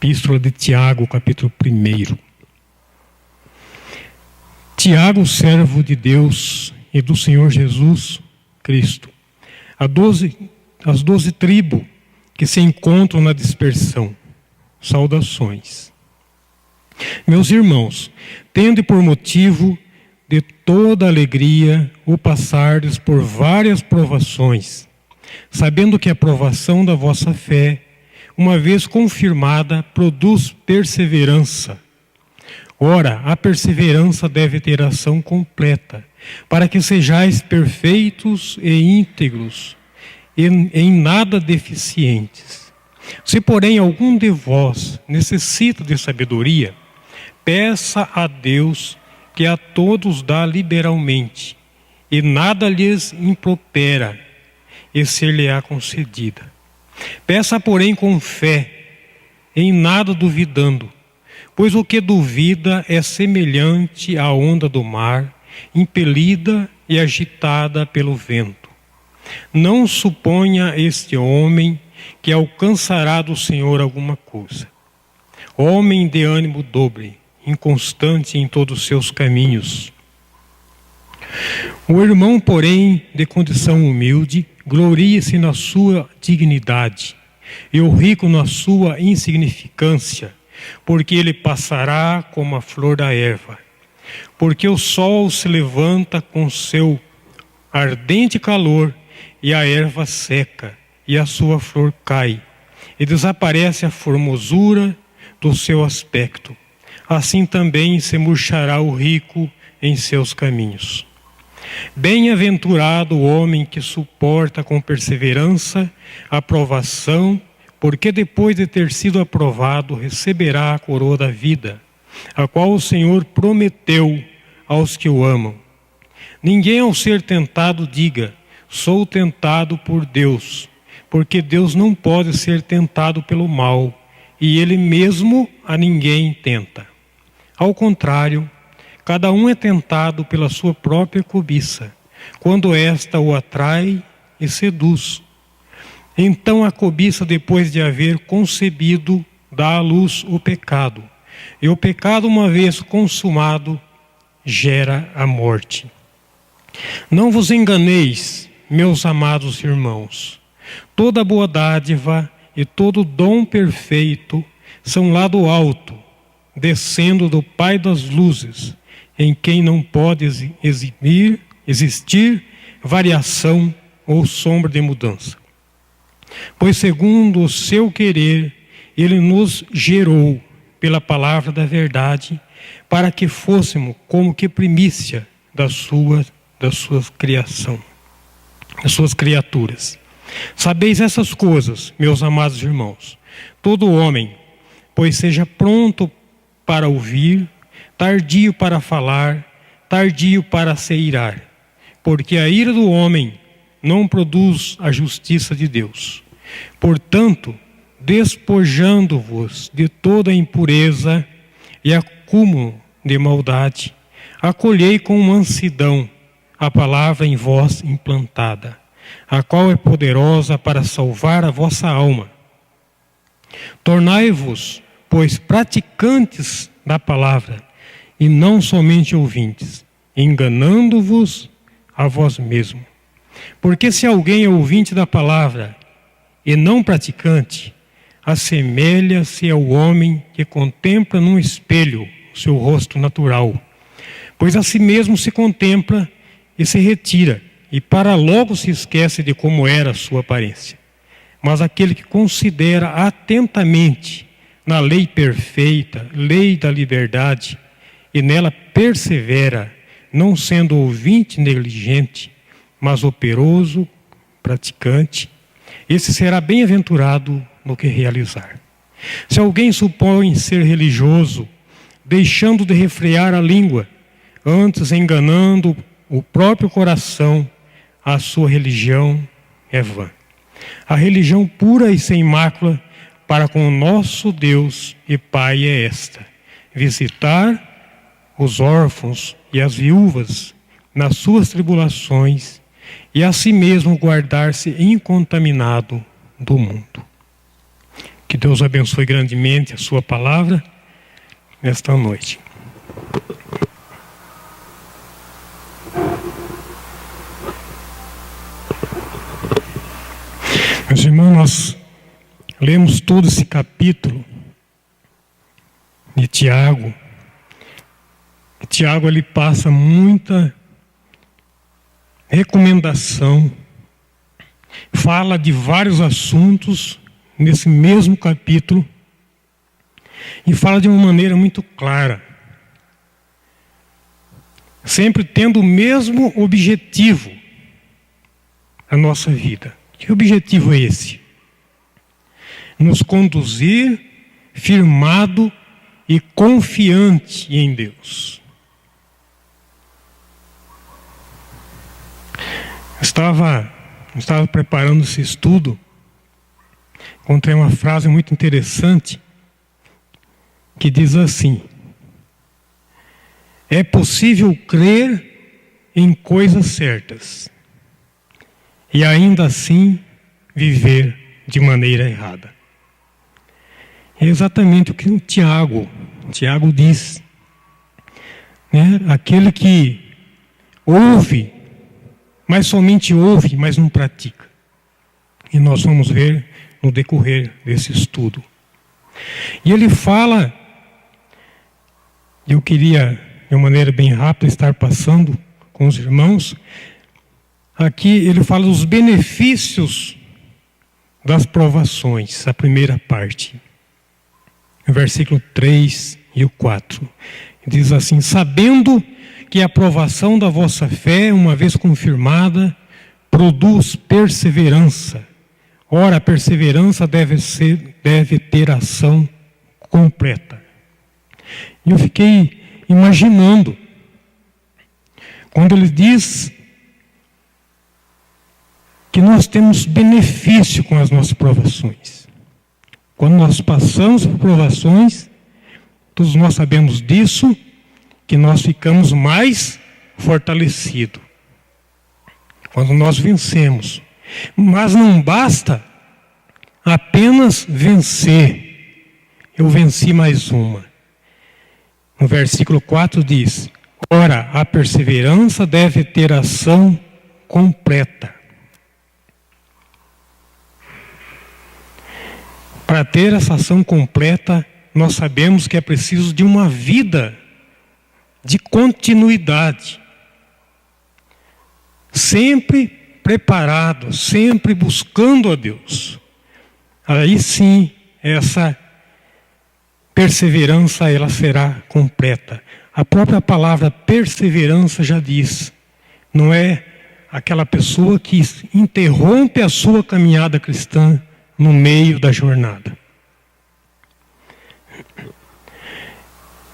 Epístola de Tiago, capítulo 1. Tiago, servo de Deus e do Senhor Jesus Cristo, as 12 tribos que se encontram na dispersão, saudações. Meus irmãos, tende por motivo de toda alegria o passardes por várias provações, sabendo que a provação da vossa fé, uma vez confirmada, produz perseverança. Ora, a perseverança deve ter ação completa, para que sejais perfeitos e íntegros, em nada deficientes. Se, porém, algum de vós necessita de sabedoria, peça a Deus, que a todos dá liberalmente, e nada lhes impropera, e ser-lhe-á concedida. Peça, porém, com fé, em nada duvidando, pois o que duvida é semelhante à onda do mar, impelida e agitada pelo vento. Não suponha este homem que alcançará do Senhor alguma coisa. Homem de ânimo dobre, inconstante em todos os seus caminhos. O irmão, porém, de condição humilde, glorie-se na sua dignidade, e o rico na sua insignificância, porque ele passará como a flor da erva. Porque o sol se levanta com seu ardente calor, e a erva seca, e a sua flor cai, e desaparece a formosura do seu aspecto. Assim também se murchará o rico em seus caminhos. Bem-aventurado o homem que suporta com perseverança a provação, porque depois de ter sido aprovado, receberá a coroa da vida, a qual o Senhor prometeu aos que o amam. Ninguém, ao ser tentado, diga: sou tentado por Deus, porque Deus não pode ser tentado pelo mal, e Ele mesmo a ninguém tenta. Ao contrário, cada um é tentado pela sua própria cobiça, quando esta o atrai e seduz. Então a cobiça, depois de haver concebido, dá à luz o pecado. E o pecado, uma vez consumado, gera a morte. Não vos enganeis, meus amados irmãos. Toda boa dádiva e todo dom perfeito são lá do alto, descendo do Pai das luzes, em quem não pode existir variação ou sombra de mudança. Pois segundo o seu querer, Ele nos gerou pela palavra da verdade, para que fôssemos como que primícia da sua criação, das suas criaturas. Sabeis essas coisas, meus amados irmãos. Todo homem, pois seja pronto para ouvir, tardio para falar, tardio para se irar, porque a ira do homem não produz a justiça de Deus. Portanto, despojando-vos de toda impureza e acúmulo de maldade, acolhei com mansidão a palavra em vós implantada, a qual é poderosa para salvar a vossa alma. Tornai-vos, pois, praticantes da palavra, e não somente ouvintes, enganando-vos a vós mesmos. Porque se alguém é ouvinte da palavra e não praticante, assemelha-se ao homem que contempla num espelho o seu rosto natural. Pois a si mesmo se contempla e se retira, e para logo se esquece de como era a sua aparência. Mas aquele que considera atentamente na lei perfeita, lei da liberdade, e nela persevera, não sendo ouvinte negligente, mas operoso, praticante, esse será bem-aventurado no que realizar. Se alguém supõe ser religioso, deixando de refrear a língua, antes enganando o próprio coração, a sua religião é vã. A religião pura e sem mácula para com o nosso Deus e Pai é esta: visitar os órfãos e as viúvas nas suas tribulações e a si mesmo guardar-se incontaminado do mundo. Que Deus abençoe grandemente a sua palavra nesta noite. Meus irmãos, nós lemos todo esse capítulo de Tiago. E Tiago, ele passa muita recomendação, fala de vários assuntos nesse mesmo capítulo e fala de uma maneira muito clara, sempre tendo o mesmo objetivo a nossa vida. Que objetivo é esse? Nos conduzir firmado e confiante em Deus. Estava preparando esse estudo, encontrei uma frase muito interessante que diz assim: é possível crer em coisas certas e ainda assim viver de maneira errada. É exatamente o que o Tiago diz, né? Aquele que ouve, mas somente ouve, mas não pratica. E nós vamos ver no decorrer desse estudo. E ele fala, eu queria, de uma maneira bem rápida, estar passando com os irmãos. Aqui ele fala dos benefícios das provações, a primeira parte. No versículo 3 e o 4. Diz assim: sabendo que a provação da vossa fé, uma vez confirmada, produz perseverança. Ora, a perseverança deve ter ação completa. E eu fiquei imaginando, quando ele diz que nós temos benefício com as nossas provações. Quando nós passamos por provações, todos nós sabemos disso, que nós ficamos mais fortalecidos. Quando nós vencemos. Mas não basta apenas vencer. Eu venci mais uma. No versículo 4 diz: ora, a perseverança deve ter ação completa. Para ter essa ação completa, nós sabemos que é preciso de uma vida de continuidade. Sempre preparado, sempre buscando a Deus. Aí sim, essa perseverança ela será completa. A própria palavra perseverança já diz, não é aquela pessoa que interrompe a sua caminhada cristã no meio da jornada.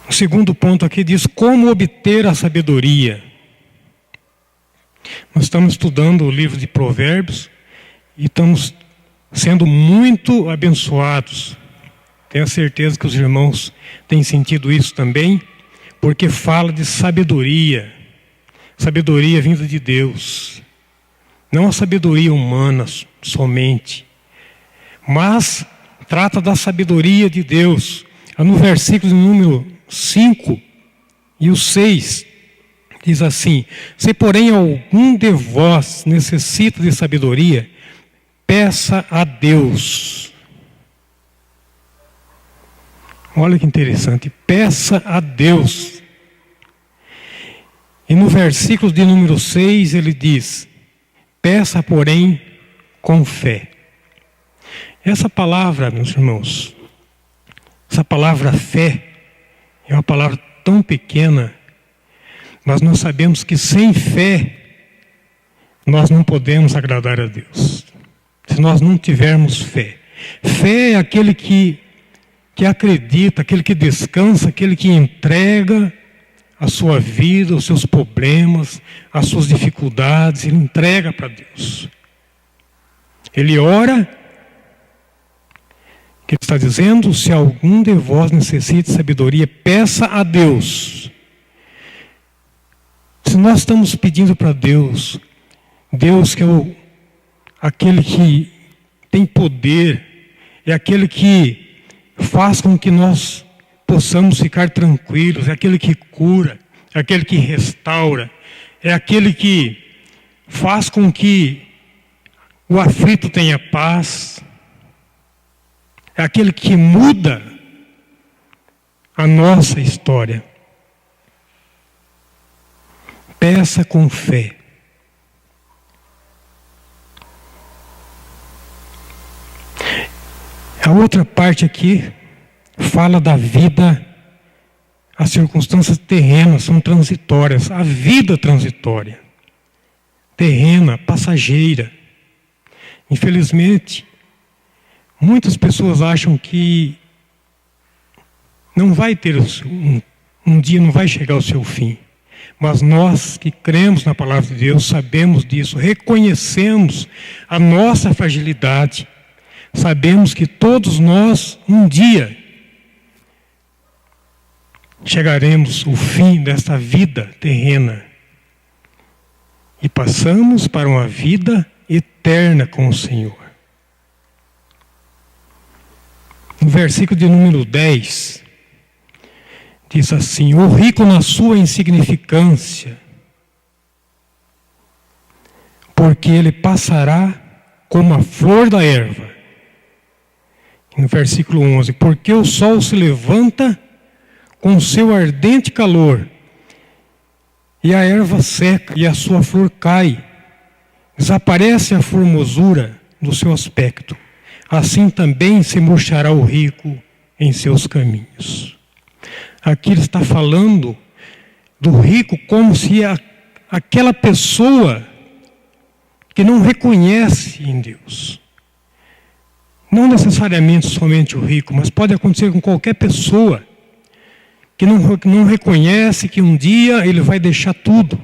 O segundo ponto aqui diz como obter a sabedoria. Nós estamos estudando o livro de Provérbios e estamos sendo muito abençoados. Tenho certeza que os irmãos têm sentido isso também, porque fala de sabedoria. Sabedoria vinda de Deus. Não a sabedoria humana somente, mas trata da sabedoria de Deus. No versículo número 5 e o 6, diz assim: se porém algum de vós necessita de sabedoria, peça a Deus. Olha que interessante, peça a Deus. E no versículo de número 6 ele diz: peça porém com fé. Essa palavra, meus irmãos, essa palavra fé, é uma palavra tão pequena, mas nós sabemos que sem fé, nós não podemos agradar a Deus. Se nós não tivermos fé. Fé é aquele que acredita, aquele que descansa, aquele que entrega a sua vida, os seus problemas, as suas dificuldades, ele entrega para Deus. Ele ora. O que ele está dizendo? Se algum de vós necessita de sabedoria, peça a Deus. Se nós estamos pedindo para Deus, Deus que é aquele que tem poder, é aquele que faz com que nós possamos ficar tranquilos, é aquele que cura, é aquele que restaura, é aquele que faz com que o aflito tenha paz, é aquele que muda a nossa história. Peça com fé. A outra parte aqui fala da vida. As circunstâncias terrenas são transitórias. A vida transitória, terrena, passageira. Infelizmente, muitas pessoas acham que não vai ter um dia não vai chegar ao seu fim. Mas nós que cremos na palavra de Deus, sabemos disso, reconhecemos a nossa fragilidade. Sabemos que todos nós, um dia, chegaremos ao fim desta vida terrena e passamos para uma vida eterna com o Senhor. No versículo de número 10, diz assim: o rico na sua insignificância, porque ele passará como a flor da erva. No versículo 11, porque o sol se levanta com seu ardente calor, e a erva seca, e a sua flor cai, desaparece a formosura do seu aspecto. Assim também se murchará o rico em seus caminhos. Aqui ele está falando do rico como se aquela pessoa que não reconhece em Deus. Não necessariamente somente o rico, mas pode acontecer com qualquer pessoa que não reconhece que um dia ele vai deixar tudo.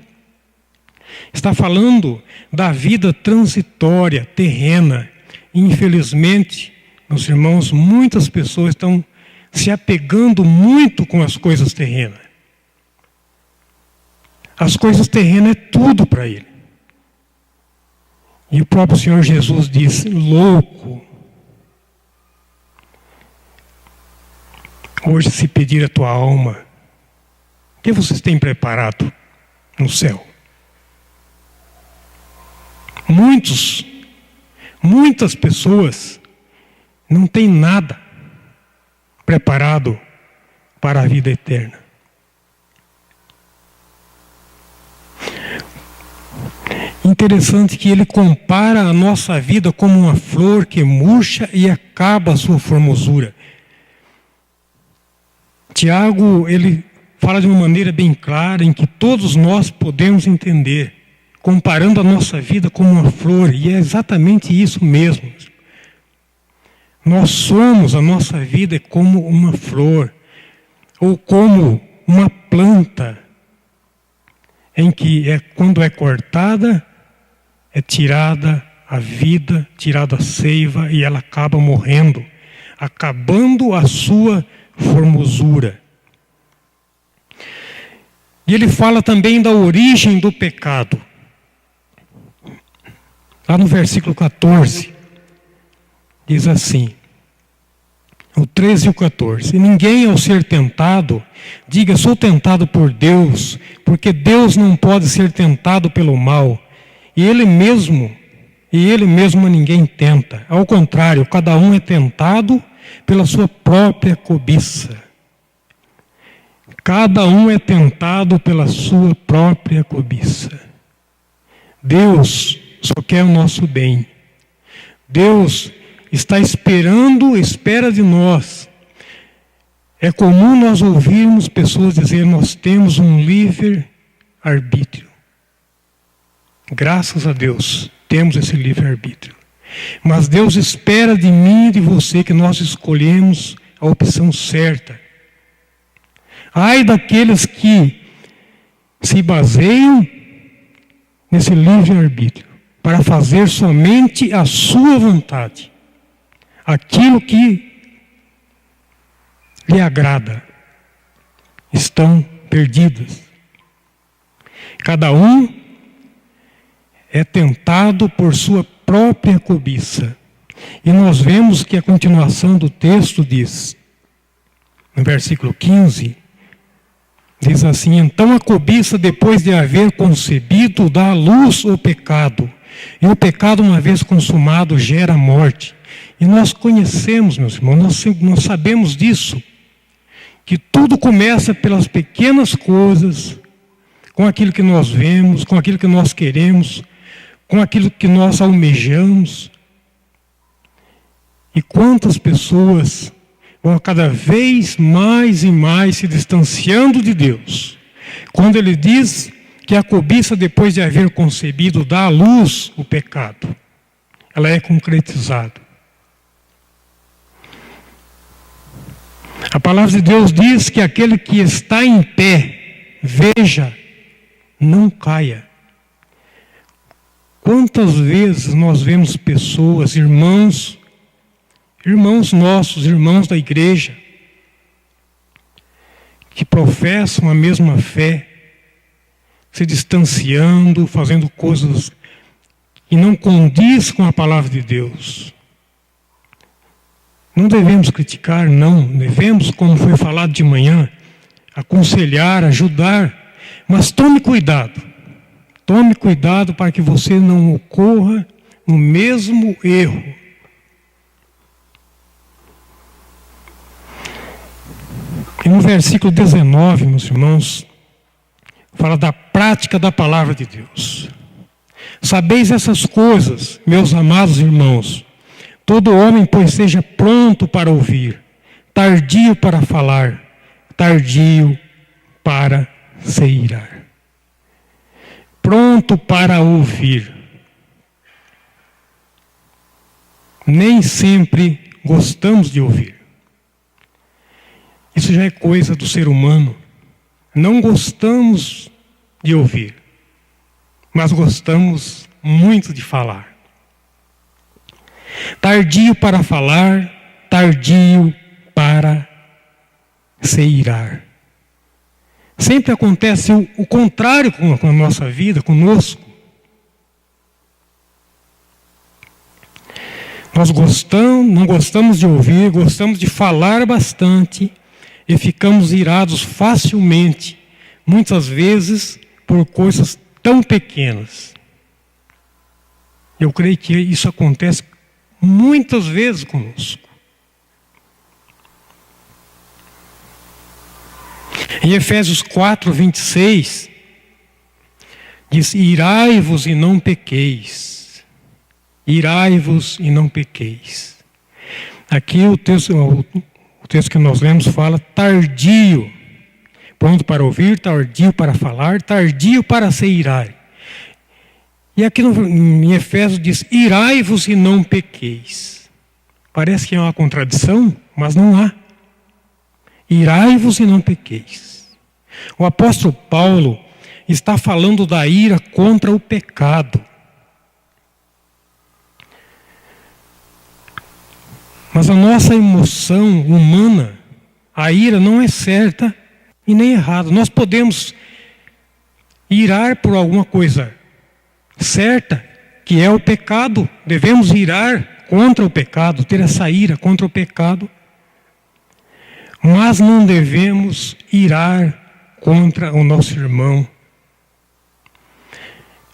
Está falando da vida transitória, terrena. Infelizmente, meus irmãos, muitas pessoas estão se apegando muito com as coisas terrenas. As coisas terrenas é tudo para ele. E o próprio Senhor Jesus disse: louco, hoje se pedir a tua alma, o que vocês têm preparado no céu? Muitas pessoas não têm nada preparado para a vida eterna. Interessante que ele compara a nossa vida como uma flor que murcha e acaba a sua formosura. Tiago, ele fala de uma maneira bem clara em que todos nós podemos entender, comparando a nossa vida como uma flor, e é exatamente isso mesmo. Nós somos, a nossa vida é como uma flor, ou como uma planta, em que quando é cortada, é tirada a vida, tirada a seiva, e ela acaba morrendo, acabando a sua formosura. E ele fala também da origem do pecado. Lá no versículo 14, diz assim, o 13 e o 14: ninguém ao ser tentado, diga, sou tentado por Deus, porque Deus não pode ser tentado pelo mal, e Ele mesmo a ninguém tenta. Ao contrário, cada um é tentado pela sua própria cobiça. Cada um é tentado pela sua própria cobiça. Deus só quer o nosso bem. Deus espera de nós. É comum nós ouvirmos pessoas dizer: nós temos um livre-arbítrio. Graças a Deus, temos esse livre-arbítrio. Mas Deus espera de mim e de você que nós escolhemos a opção certa. Ai daqueles que se baseiam nesse livre-arbítrio para fazer somente a sua vontade, aquilo que lhe agrada. Estão perdidos. Cada um é tentado por sua própria cobiça. E nós vemos que a continuação do texto diz, no versículo 15, diz assim: então a cobiça, depois de haver concebido, dá à luz o pecado. E o pecado, uma vez consumado, gera morte. E nós conhecemos, meus irmãos, nós sabemos disso, que tudo começa pelas pequenas coisas, com aquilo que nós vemos, com aquilo que nós queremos, com aquilo que nós almejamos. E quantas pessoas vão cada vez mais e mais se distanciando de Deus. Quando ele diz que a cobiça, depois de haver concebido, dá à luz o pecado, ela é concretizada. A palavra de Deus diz que aquele que está em pé, veja, não caia. Quantas vezes nós vemos pessoas, irmãos nossos, irmãos da igreja, que professam a mesma fé, se distanciando, fazendo coisas que não condiz com a palavra de Deus. Não devemos criticar, não. Devemos, como foi falado de manhã, aconselhar, ajudar, mas tome cuidado. Tome cuidado para que você não ocorra no mesmo erro. E no versículo 19, meus irmãos, fala da prática da palavra de Deus. Sabeis essas coisas, meus amados irmãos. Todo homem, pois, seja pronto para ouvir, tardio para falar, tardio para se irar. Pronto para ouvir. Nem sempre gostamos de ouvir. Isso já é coisa do ser humano. Não gostamos de ouvir, mas gostamos muito de falar. Tardio para falar, tardio para se irar. Sempre acontece o contrário com a nossa vida, conosco. Nós não gostamos de ouvir, gostamos de falar bastante e ficamos irados facilmente, muitas vezes por coisas tão pequenas. Eu creio que isso acontece muitas vezes conosco. Em Efésios 4, 26, diz: irai-vos e não pequeis. Irai-vos e não pequeis. Aqui o texto que nós lemos fala tardio. Pronto para ouvir, tardio para falar, tardio para se irar. E aqui em Efésios diz: irai-vos e não pequeis. Parece que é uma contradição, mas não há. Irai-vos e não pequeis. O apóstolo Paulo está falando da ira contra o pecado. Mas a nossa emoção humana, a ira não é certa e nem errada. Nós podemos irar por alguma coisa certa, que é o pecado. Devemos irar contra o pecado, ter essa ira contra o pecado. Mas não devemos irar contra o nosso irmão.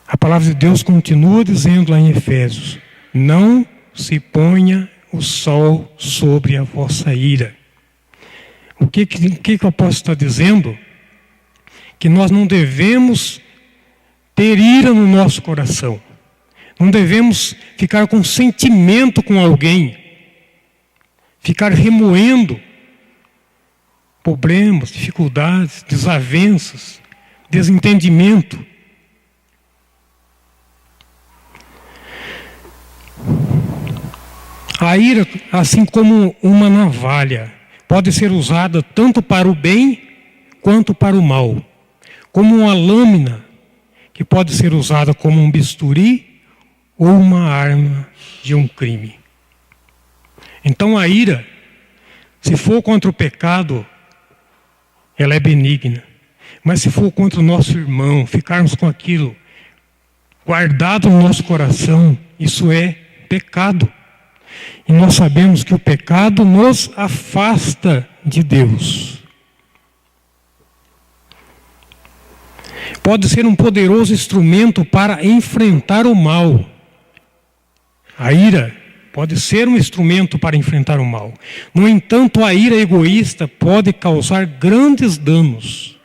A palavra de Deus continua dizendo lá em Efésios: não se ponha o sol sobre a vossa ira. O que o apóstolo está dizendo? Que nós não devemos ter ira no nosso coração. Não devemos ficar com sentimento com alguém. Ficar remoendo problemas, dificuldades, desavenças, desentendimento. A ira, assim como uma navalha, pode ser usada tanto para o bem quanto para o mal. Como uma lâmina, que pode ser usada como um bisturi ou uma arma de um crime. Então a ira, se for contra o pecado, ela é benigna. Mas se for contra o nosso irmão, ficarmos com aquilo guardado no nosso coração, isso é pecado. E nós sabemos que o pecado nos afasta de Deus. Pode ser um poderoso instrumento para enfrentar o mal. A ira pode ser um instrumento para enfrentar o mal. No entanto, a ira egoísta pode causar grandes danos.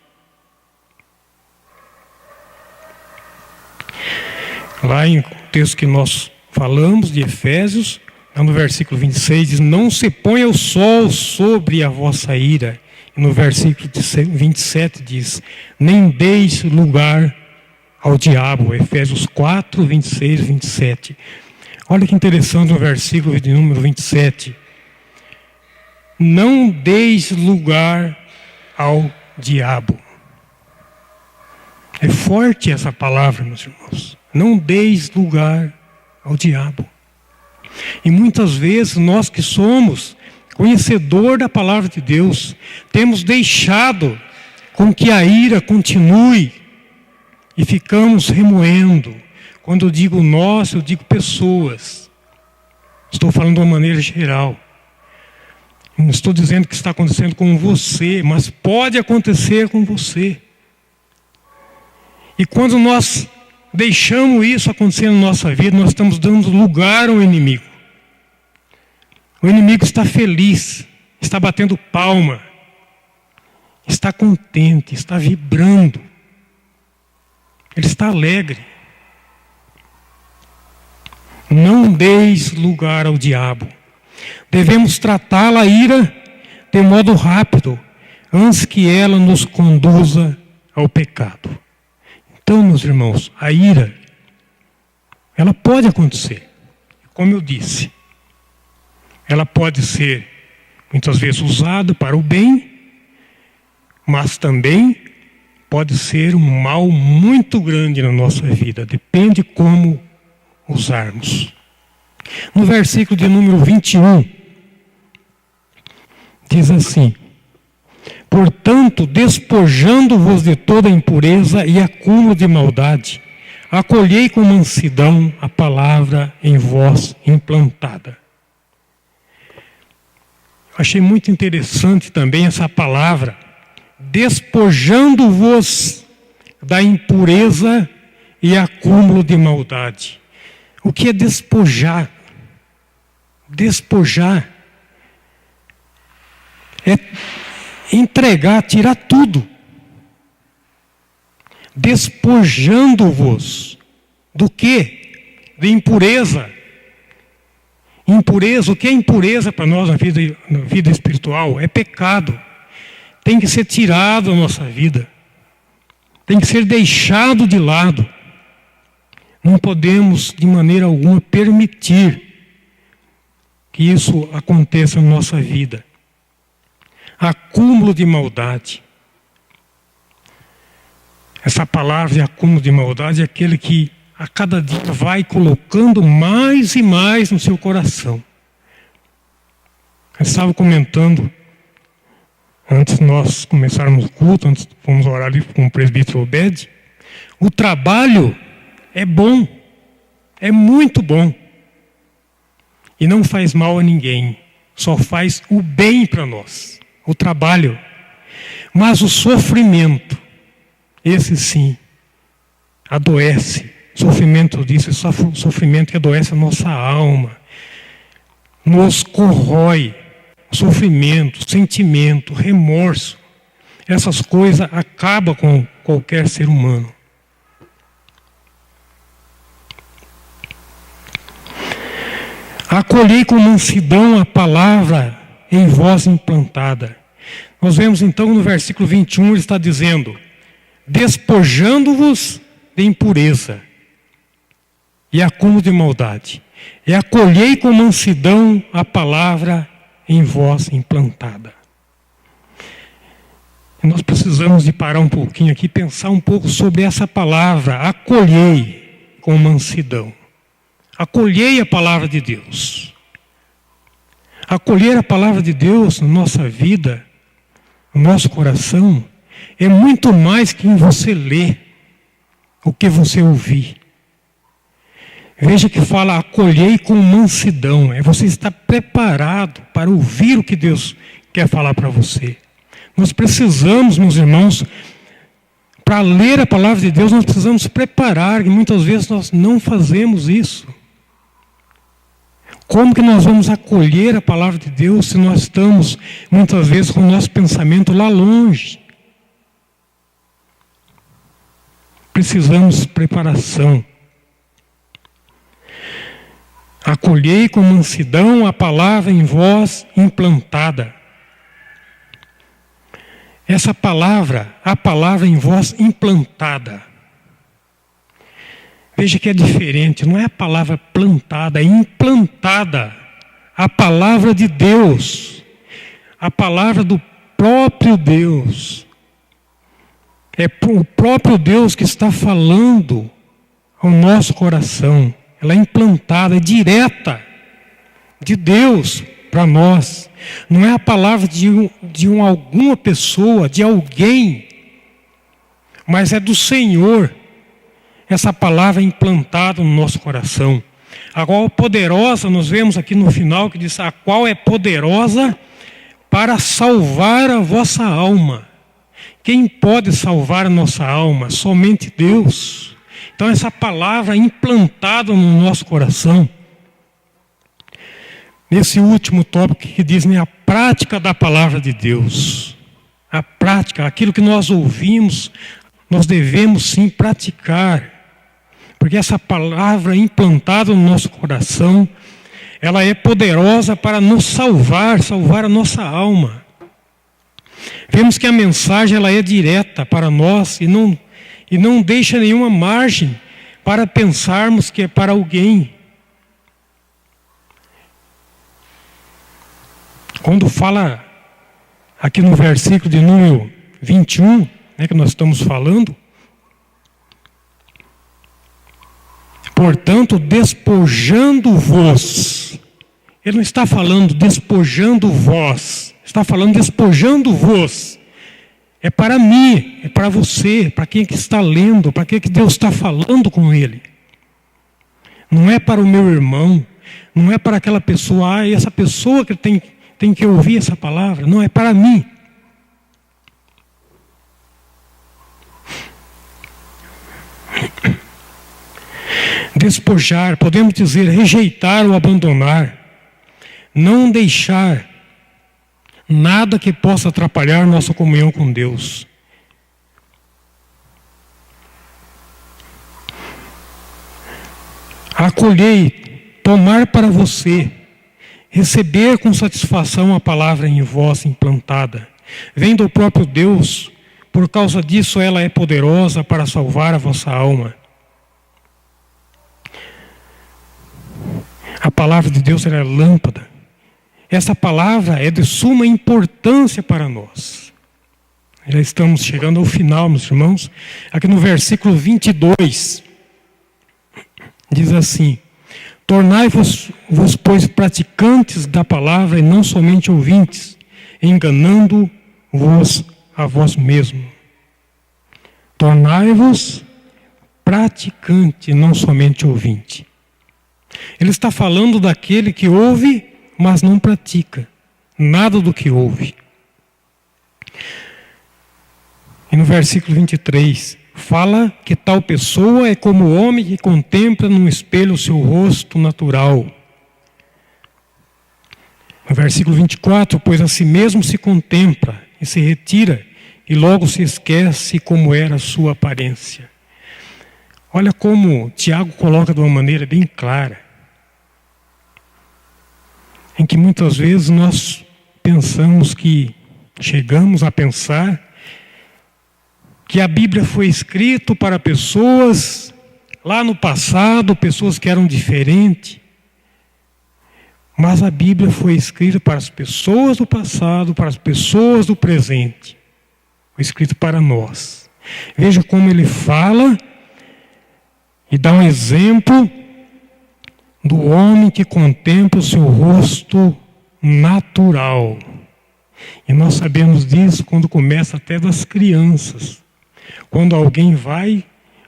Lá em texto que nós falamos, de Efésios, no versículo 26, diz: não se ponha o sol sobre a vossa ira. E no versículo 27 diz: nem deis lugar ao diabo. Efésios 4, 26, 27. Olha que interessante no versículo de número 27. Não deis lugar ao diabo. É forte essa palavra, meus irmãos. Não deis lugar ao diabo. E muitas vezes nós que somos conhecedor da palavra de Deus, temos deixado com que a ira continue e ficamos remoendo. Quando eu digo nós, eu digo pessoas. Estou falando de uma maneira geral. Não estou dizendo que está acontecendo com você, mas pode acontecer com você. E quando nós deixamos isso acontecer na nossa vida, nós estamos dando lugar ao inimigo. O inimigo está feliz, está batendo palma, está contente, está vibrando. Ele está alegre. Não deis lugar ao diabo. Devemos tratá-la, a ira, de modo rápido, antes que ela nos conduza ao pecado. Então, meus irmãos, a ira, ela pode acontecer. Como eu disse, ela pode ser, muitas vezes, usada para o bem, mas também pode ser um mal muito grande na nossa vida. Depende como usarmos. No versículo de número 21, diz assim: portanto, despojando-vos de toda impureza e acúmulo de maldade, acolhei com mansidão a palavra em vós implantada. Achei muito interessante também essa palavra, despojando-vos da impureza e acúmulo de maldade. O que é despojar? Despojar é entregar, tirar tudo. Despojando-vos do quê? De impureza. Impureza, o que é impureza para nós na vida espiritual? É pecado. Tem que ser tirado da nossa vida. Tem que ser deixado de lado. Não podemos, de maneira alguma, permitir que isso aconteça na nossa vida. Acúmulo de maldade. Essa palavra de acúmulo de maldade é aquele que a cada dia vai colocando mais e mais no seu coração. Eu estava comentando, antes de nós começarmos o culto, antes fomos orar ali com o presbítero Obed, o trabalho é bom, é muito bom. E não faz mal a ninguém, só faz o bem para nós, o trabalho. Mas o sofrimento, esse sim, adoece. Sofrimento disso é sofrimento que adoece a nossa alma, nos corrói. Sofrimento, sentimento, remorso, essas coisas acabam com qualquer ser humano. Acolhei com mansidão a palavra em vós implantada. Nós vemos então no versículo 21, ele está dizendo: despojando-vos de impureza e acúmulo de maldade, e acolhei com mansidão a palavra em vós implantada. E nós precisamos de parar um pouquinho aqui e pensar um pouco sobre essa palavra, acolhei com mansidão. Acolhei a palavra de Deus. Acolher a palavra de Deus na nossa vida, no nosso coração, é muito mais que você ler, o que você ouvir. Veja que fala, acolhei com mansidão. É você estar preparado para ouvir o que Deus quer falar para você. Nós precisamos, meus irmãos, para ler a palavra de Deus, nós precisamos preparar, e muitas vezes nós não fazemos isso. Como que nós vamos acolher a palavra de Deus se nós estamos, muitas vezes, com o nosso pensamento lá longe? Precisamos de preparação. Acolhei com mansidão a palavra em vós implantada. Essa palavra, a palavra em vós implantada. Veja que é diferente, não é a palavra plantada, é implantada. A palavra de Deus, a palavra do próprio Deus. É o próprio Deus que está falando ao nosso coração. Ela é implantada, é direta de Deus para nós. Não é a palavra de alguma pessoa, de alguém, mas é do Senhor. Essa palavra é implantada no nosso coração. A qual poderosa, nós vemos aqui no final que diz, a qual é poderosa para salvar a vossa alma. Quem pode salvar a nossa alma? Somente Deus. Então essa palavra é implantada no nosso coração. Nesse último tópico que diz, a prática da palavra de Deus. A prática, aquilo que nós ouvimos, nós devemos sim praticar. Porque essa palavra implantada no nosso coração, ela é poderosa para nos salvar a nossa alma. Vemos que a mensagem ela é direta para nós e não deixa nenhuma margem para pensarmos que é para alguém. Quando fala aqui no versículo de número 21, que nós estamos falando, portanto, despojando-vos. Ele não está falando despojando vós, está falando despojando-vos. É para mim, é para você, para quem que está lendo, para quem que Deus está falando com ele. Não é para o meu irmão, não é para aquela pessoa, essa pessoa que tem que ouvir essa palavra. Não, é para mim. Despojar, podemos dizer rejeitar ou abandonar. Não deixar nada que possa atrapalhar nossa comunhão com Deus. Acolhei, tomar para você, receber com satisfação a palavra em vós implantada. Vem do próprio Deus, por causa disso ela é poderosa para salvar a vossa alma. A palavra de Deus é lâmpada. Essa palavra é de suma importância para nós. Já estamos chegando ao final, meus irmãos. Aqui no versículo 22, diz assim: tornai-vos, pois, praticantes da palavra e não somente ouvintes, enganando-vos a vós mesmos. Tornai-vos praticante, não somente ouvinte. Ele está falando daquele que ouve, mas não pratica nada do que ouve. E no versículo 23, fala que tal pessoa é como o homem que contempla num espelho o seu rosto natural. No versículo 24, pois a si mesmo se contempla e se retira, e logo se esquece como era a sua aparência. Olha como Tiago coloca de uma maneira bem clara, em que muitas vezes nós pensamos que, chegamos a pensar, que a Bíblia foi escrita para pessoas lá no passado, pessoas que eram diferentes. Mas a Bíblia foi escrita para as pessoas do passado, para as pessoas do presente. Foi escrita para nós. Veja como ele fala e dá um exemplo do homem que contempla o seu rosto natural. E nós sabemos disso quando começa até das crianças. Quando alguém vai,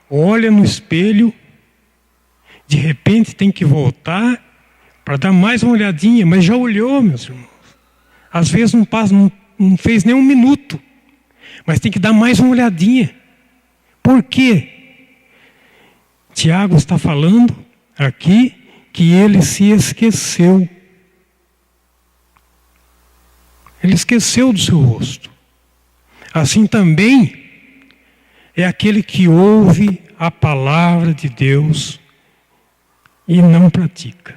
olha no espelho De repente tem que voltar para dar mais uma olhadinha, mas já olhou, meus irmãos. Às vezes não fez nem um minuto, mas tem que dar mais uma olhadinha. Por quê? Tiago está falando aqui que ele se esqueceu. Ele esqueceu do seu rosto. Assim também é aquele que ouve a palavra de Deus e não pratica.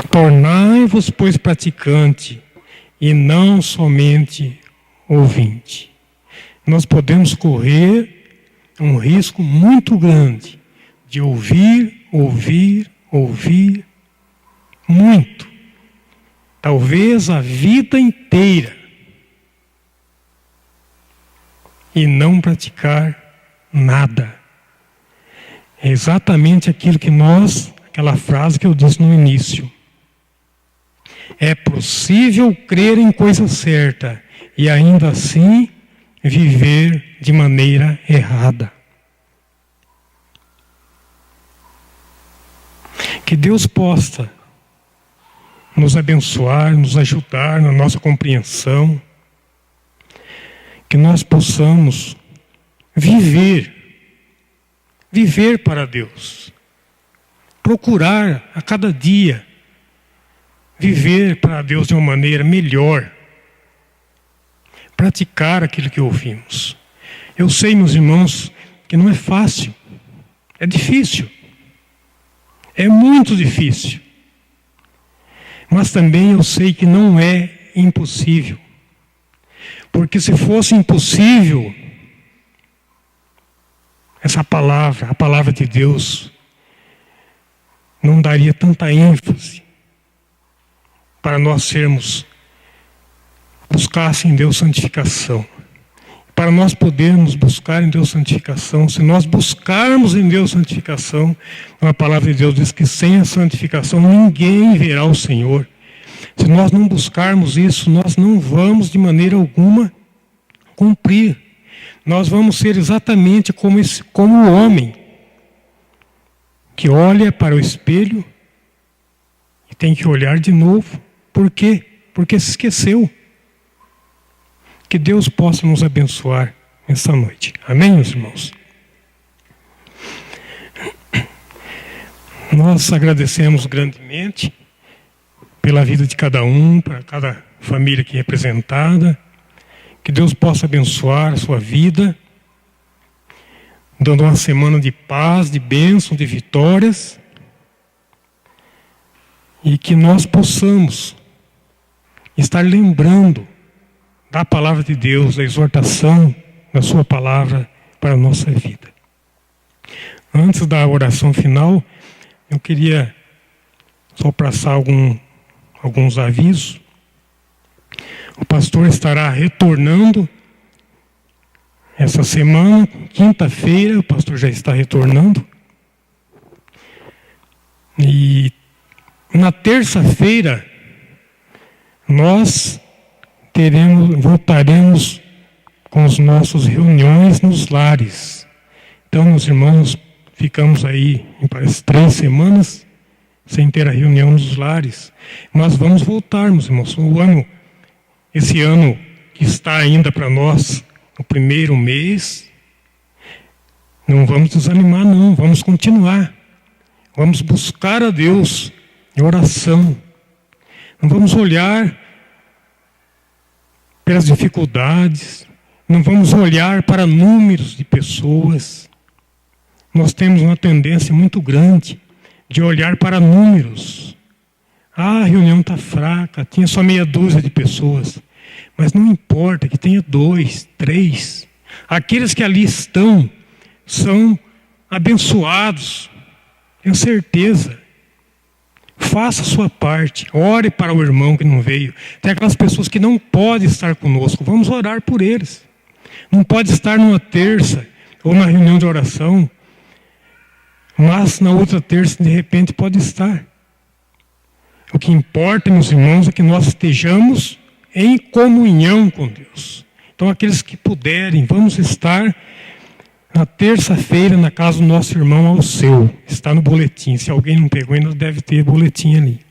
Tornai-vos, pois, praticante, e não somente ouvinte. Nós podemos correr um risco muito grande de ouvir muito. Talvez a vida inteira. E não praticar nada. É exatamente aquilo que aquela frase que eu disse no início. É possível crer em coisa certa e ainda assim viver de maneira errada. Que Deus possa nos abençoar, nos ajudar na nossa compreensão, que nós possamos viver para Deus, procurar a cada dia viver para Deus de uma maneira melhor, praticar aquilo que ouvimos. Eu sei, meus irmãos, que não é fácil, é difícil, é muito difícil, mas também eu sei que não é impossível, porque se fosse impossível, essa palavra, a palavra de Deus, não daria tanta ênfase para nós buscassem em Deus santificação. Para nós podermos buscar em Deus santificação, se nós buscarmos em Deus santificação, a palavra de Deus diz que sem a santificação ninguém verá o Senhor. Se nós não buscarmos isso, nós não vamos de maneira alguma cumprir. Nós vamos ser exatamente como o homem que olha para o espelho e tem que olhar de novo. Por quê? Porque se esqueceu. Que Deus possa nos abençoar essa noite. Amém, meus irmãos? Nós agradecemos grandemente pela vida de cada um, para cada família aqui representada. Que Deus possa abençoar a sua vida, dando uma semana de paz, de bênção, de vitórias. E que nós possamos estar lembrando da palavra de Deus, da exortação da sua palavra para a nossa vida. Antes da oração final, eu queria só passar alguns avisos. O pastor estará retornando essa semana, quinta-feira, o pastor já está retornando. E na terça-feira, nós voltaremos com as nossas reuniões nos lares. Então, meus irmãos, ficamos aí, parece 3 semanas, sem ter a reunião nos lares. Mas vamos voltar, meus irmãos. Esse ano que está ainda para nós, o primeiro mês, não vamos desanimar, não. Vamos continuar. Vamos buscar a Deus em oração. Não vamos olhar pelas dificuldades, não vamos olhar para números de pessoas. Nós temos uma tendência muito grande de olhar para números. Ah, a reunião está fraca, tinha só meia dúzia de pessoas. Mas não importa que tenha 2, 3. Aqueles que ali estão são abençoados, tenho certeza. Faça a sua parte, ore para o irmão que não veio. Tem aquelas pessoas que não podem estar conosco, vamos orar por eles. Não pode estar numa terça ou na reunião de oração, mas na outra terça de repente pode estar. O que importa, meus irmãos, é que nós estejamos em comunhão com Deus. Então aqueles que puderem, vamos estar na terça-feira, na casa do nosso irmão Alceu. Está no boletim. Se alguém não pegou ainda, deve ter boletim ali.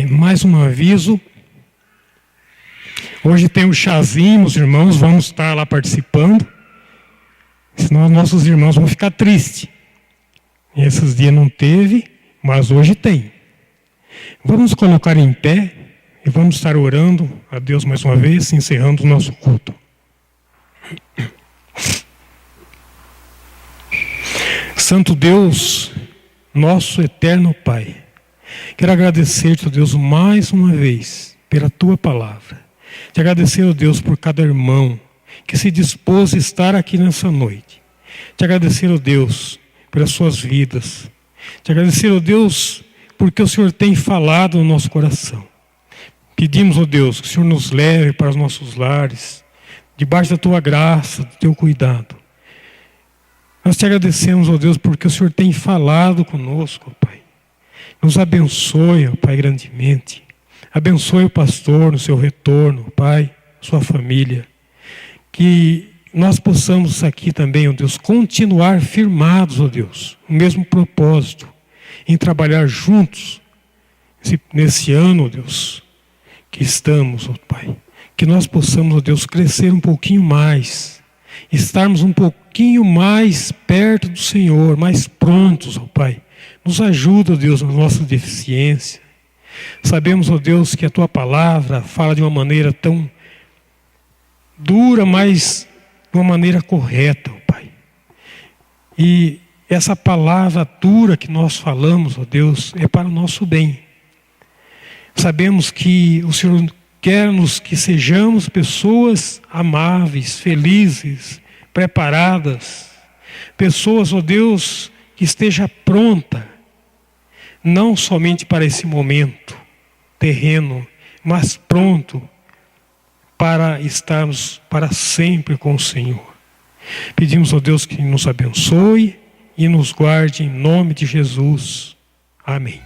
Mais um aviso. Hoje tem o chazinho, os irmãos vão estar lá participando. Senão nossos irmãos vão ficar tristes. Esses dias não teve, mas hoje tem. Vamos colocar em pé e vamos estar orando a Deus mais uma vez, encerrando o nosso culto. Santo Deus, nosso eterno Pai, quero agradecer-te, Deus, mais uma vez pela tua palavra. Te agradecer, ó Deus, por cada irmão que se dispôs a estar aqui nessa noite. Te agradecer, ó Deus, pelas suas vidas. Te agradecer, ó Deus, porque o Senhor tem falado no nosso coração. Pedimos, ó Deus, que o Senhor nos leve para os nossos lares, debaixo da tua graça, do teu cuidado. Nós te agradecemos, ó Deus, porque o Senhor tem falado conosco, ó Pai. Nos abençoe, ó Pai, grandemente. Abençoe o pastor no seu retorno, Pai, sua família. Que nós possamos aqui também, ó Deus, continuar firmados, ó Deus, no mesmo propósito, em trabalhar juntos nesse ano, ó Deus, que estamos, ó Pai. Que nós possamos, ó Deus, crescer um pouquinho mais, estarmos um pouquinho mais perto do Senhor, mais prontos, ó Pai. Nos ajuda, ó Deus, na nossa deficiência. Sabemos, ó Deus, que a tua palavra fala de uma maneira tão dura, mas de uma maneira correta, ó Pai. E essa palavra dura que nós falamos, ó Deus, é para o nosso bem. Sabemos que o Senhor quer-nos que sejamos pessoas amáveis, felizes, preparadas. Pessoas, ó Deus, que esteja pronta, não somente para esse momento terreno, mas pronto para estarmos para sempre com o Senhor. Pedimos, ó Deus, que nos abençoe e nos guarde em nome de Jesus. Amém.